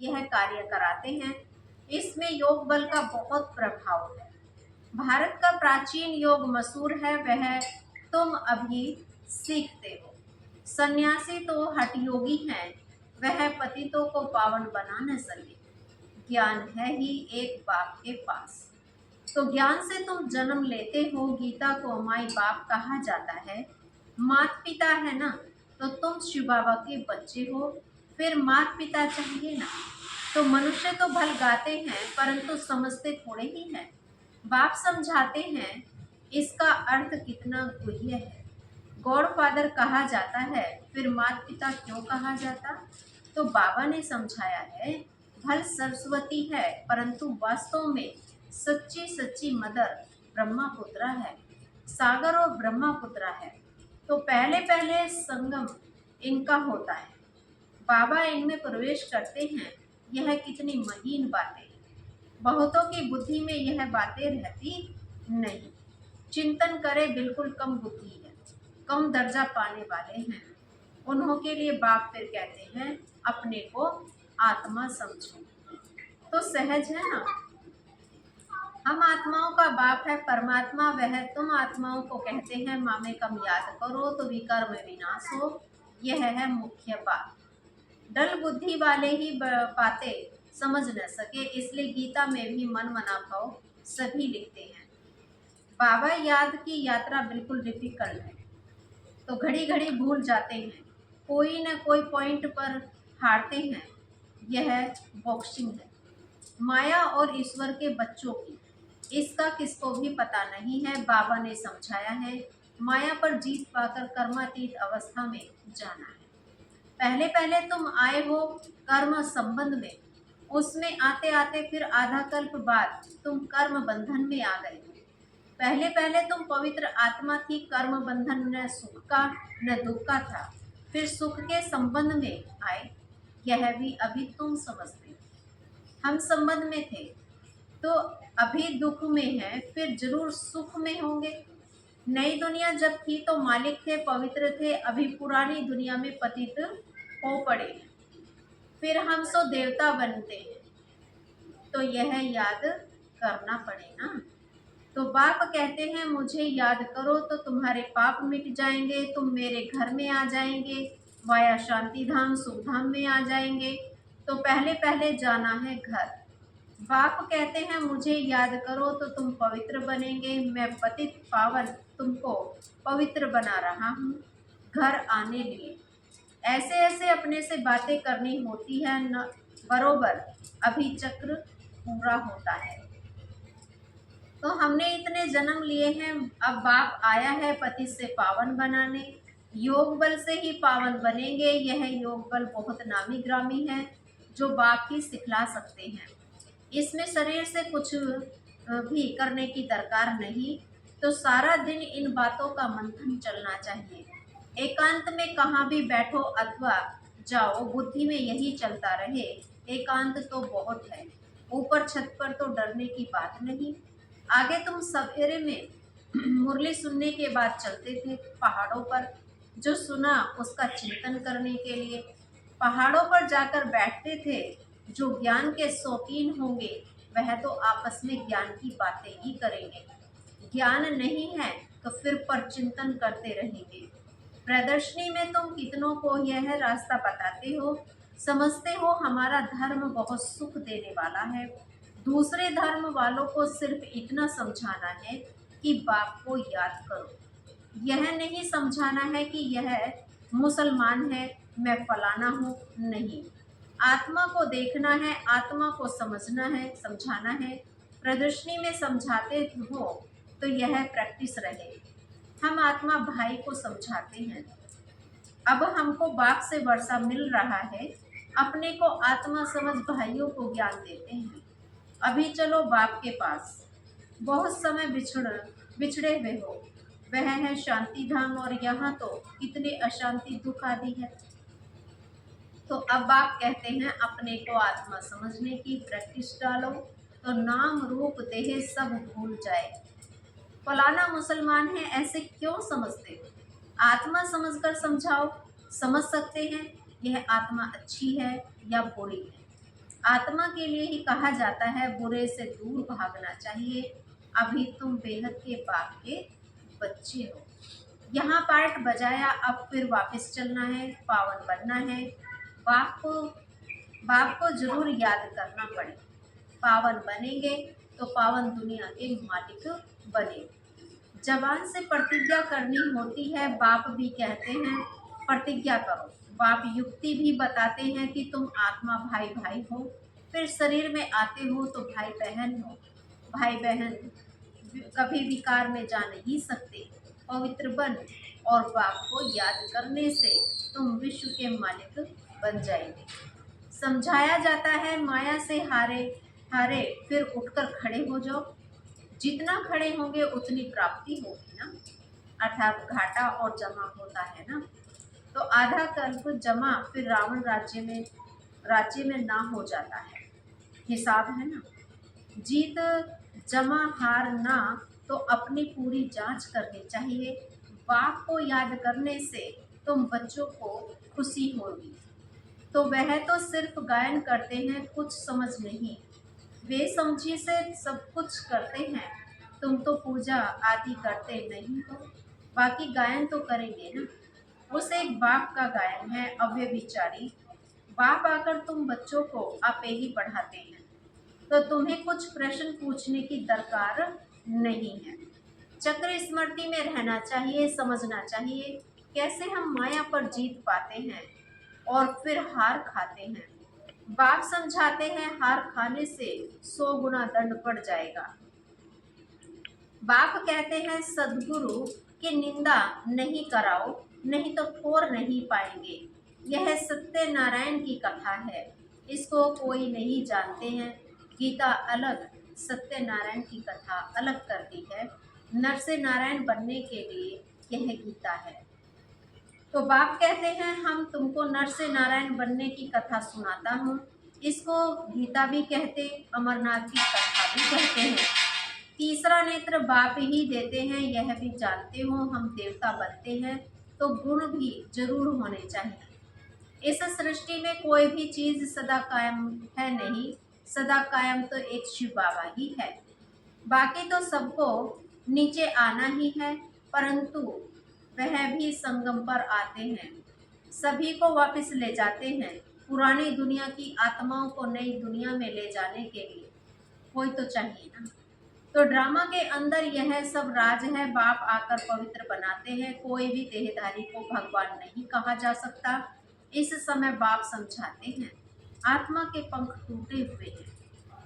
यह कार्य कराते हैं। इसमें योग बल का बहुत प्रभाव है। भारत का प्राचीन योग मशहूर है, वह तुम अभी सीखते हो। सन्यासी तो हठयोगी हैं, वह पतितों को पावन बना न सके। ज्ञान है ही एक बाप के पास। तो ज्ञान से तुम जन्म लेते हो। गीता को माई बाप कहा जाता है। मात पिता है ना, तो तुम शिव बाबा के बच्चे हो। फिर मात पिता चाहिए ना। तो मनुष्य तो भल गाते हैं, परंतु समझते थोड़े ही हैं। बाप समझाते हैं, इसका अर्थ कितना गुह्य है। गॉड फादर कहा जाता है, फिर माता पिता क्यों कहा जाता? तो बाबा ने समझाया है, भल सरस्वती है, परंतु वास्तव में सच्ची सच्ची मदर ब्रह्मपुत्रा है। सागर और ब्रह्मपुत्रा है। तो पहले पहले संगम इनका होता है। बाबा इनमें प्रवेश करते हैं। यह कितनी महीन बातें। बहुतों की बुद्धि में यह बातें रहती नहीं। चिंतन करे, बिल्कुल कम बुद्धि है, कम दर्जा पाने वाले हैं। उन्हों के लिए बाप फिर कहते हैं, अपने को आत्मा समझो। तो सहज है ना। हम आत्माओं का बाप है परमात्मा, वह तुम आत्माओं को कहते हैं मामे कम याद करो तो विकर्म विनाश हो। यह है मुख्य बात। डल बुद्धि वाले ही बातें समझ न सके, इसलिए गीता में भी मन मना भाव सभी लिखते हैं। बाबा याद की यात्रा बिल्कुल डिफिकल्ट है, तो घड़ी घड़ी भूल जाते हैं। कोई न कोई पॉइंट पर हारते हैं। यह बॉक्सिंग है, माया और ईश्वर के बच्चों की। इसका किसको भी पता नहीं है। बाबा ने समझाया है, माया पर जीत पाकर कर्मातीत अवस्था में जाना है। पहले पहले तुम आए हो कर्म संबंध में, उसमें आते आते फिर आधा कल्प बाद तुम कर्म बंधन में आ गए। पहले पहले तुम पवित्र आत्मा थी। कर्म बंधन न सुख का न दुख का था, फिर सुख के संबंध में आए। यह भी अभी तुम समझते हो। हम संबंध में थे तो अभी दुख में है, फिर जरूर सुख में होंगे। नई दुनिया जब थी तो मालिक थे, पवित्र थे, अभी पुरानी दुनिया में पतित हो पड़े हैं। फिर हम सो देवता बनते हैं, तो यह याद करना पड़े ना। तो बाप कहते हैं, मुझे याद करो तो तुम्हारे पाप मिट जाएंगे, तुम मेरे घर में आ जाएंगे, वाया शांति धाम सुख धाम में आ जाएंगे। तो पहले पहले जाना है घर। बाप कहते हैं, मुझे याद करो तो तुम पवित्र बनेंगे। मैं पतित पावन तुमको पवित्र बना रहा हूँ घर आने लिए। ऐसे ऐसे अपने से बातें करनी होती है न, बरोबर अभी चक्र पूरा होता है। तो हमने इतने जन्म लिए हैं, अब बाप आया है पति से पावन बनाने। योग बल से ही पावन बनेंगे। यह योग बल बहुत नामी ग्रामी है, जो बाप ही सिखला सकते हैं। इसमें शरीर से कुछ भी करने की दरकार नहीं। तो सारा दिन इन बातों का मंथन चलना चाहिए। एकांत में कहाँ भी बैठो अथवा जाओ, बुद्धि में यही चलता रहे। एकांत तो बहुत है, ऊपर छत पर तो डरने की बात नहीं। आगे तुम सवेरे में मुरली सुनने के बाद चलते थे पहाड़ों पर, जो सुना उसका चिंतन करने के लिए। पहाड़ों पर जाकर बैठते थे। जो ज्ञान के शौकीन होंगे वह तो आपस में ज्ञान की बातें ही करेंगे। ज्ञान नहीं है तो फिर पर चिंतन करते रहेंगे। प्रदर्शनी में तुम कितनों को यह रास्ता बताते हो, समझते हो हमारा धर्म बहुत सुख देने वाला है। दूसरे धर्म वालों को सिर्फ इतना समझाना है कि बाप को याद करो। यह नहीं समझाना है कि यह मुसलमान है, मैं फलाना हूँ, नहीं। आत्मा को देखना है, आत्मा को समझना है, समझाना है। प्रदर्शनी में समझाते हो तो यह प्रैक्टिस रहे। हम आत्मा भाई को समझाते हैं। अब हमको बाप से वर्षा मिल रहा है, अपने को आत्मा समझ भाइयों को ज्ञान देते हैं। अभी चलो बाप के पास। बहुत समय बिछड़े हुए हो, वह है शांति धाम, और यहाँ तो कितने अशांति दुख आदि है। तो अब आप कहते हैं अपने को आत्मा समझने की प्रैक्टिस डालो, तो नाम रूप देह सब भूल जाए। फलाना मुसलमान है ऐसे क्यों समझते हो? आत्मा समझकर समझाओ। समझ सकते हैं यह आत्मा अच्छी है या बुरी है। आत्मा के लिए ही कहा जाता है बुरे से दूर भागना चाहिए, अभी तुम बेहद के बाप के बच्चे हो। यहाँ पार्ट बजाया, अब फिर वापस चलना है, पावन बनना है। बाप को बाप को जरूर याद करना पड़े। पावन बनेंगे तो पावन दुनिया के मालिक बने। जवान से प्रतिज्ञा करनी होती है, बाप भी कहते हैं प्रतिज्ञा करो। बाप युक्ति भी बताते हैं कि तुम आत्मा भाई भाई हो, फिर शरीर में आते हो तो भाई बहन हो। भाई बहन कभी विकार में जा नहीं सकते। पवित्र बन और बाप को याद करने से तुम विश्व के मालिक बन जाएंगे। समझाया जाता है माया से हारे हारे फिर उठकर खड़े हो जाओ। जितना खड़े होंगे उतनी प्राप्ति होगी ना, अर्थात घाटा और जमा होता है ना। तो आधा कल्प जमा फिर रावण राज्य में ना हो जाता है। हिसाब है ना। जीत जमा हार ना, तो अपनी पूरी जांच करनी चाहिए। बाप को याद करने से तुम बच्चों को खुशी होगी। तो वह तो सिर्फ गायन करते हैं, कुछ समझ नहीं। वे समझी से सब कुछ करते हैं, तुम तो पूजा आदि करते नहीं हो। बाकी गायन तो करेंगे ना। उस एक बाप का गायन है अव्यभिचारी। बाप आकर तुम बच्चों को आपे ही पढ़ाते हैं, तो तुम्हें कुछ प्रश्न पूछने की दरकार नहीं है। चक्र स्मृति में रहना चाहिए, समझना चाहिए कैसे हम माया पर जीत पाते हैं और फिर हार खाते हैं। बाप समझाते हैं हार खाने से 100 गुना दंड पड़ जाएगा। बाप कहते हैं सदगुरु की निंदा नहीं कराओ, नहीं तो खोर नहीं पाएंगे। यह सत्यनारायण की कथा है, इसको कोई नहीं जानते हैं। गीता अलग, सत्यनारायण की कथा अलग करती है। नर से नारायण बनने के लिए यह गीता है। तो बाप कहते हैं हम तुमको नर से नारायण बनने की कथा सुनाता हूँ। इसको गीता भी कहते, अमरनाथ की कथा भी कहते हैं। तीसरा नेत्र बाप ही देते हैं, यह भी जानते हो। हम देवता बनते हैं तो गुण भी जरूर होने चाहिए। इस सृष्टि में कोई भी चीज सदा कायम है नहीं, सदा कायम तो एक शिव बाबा ही है। बाकी तो सबको नीचे आना ही है, परंतु वह भी संगम पर आते हैं, सभी को वापस ले जाते हैं। पुरानी दुनिया की आत्माओं को नई दुनिया में ले जाने के लिए कोई तो चाहिए ना। तो ड्रामा के अंदर यह सब राज है। बाप आकर पवित्र बनाते हैं। कोई भी देहधारी को भगवान नहीं कहा जा सकता। इस समय बाप समझाते हैं आत्मा के पंख टूटे हुए हैं,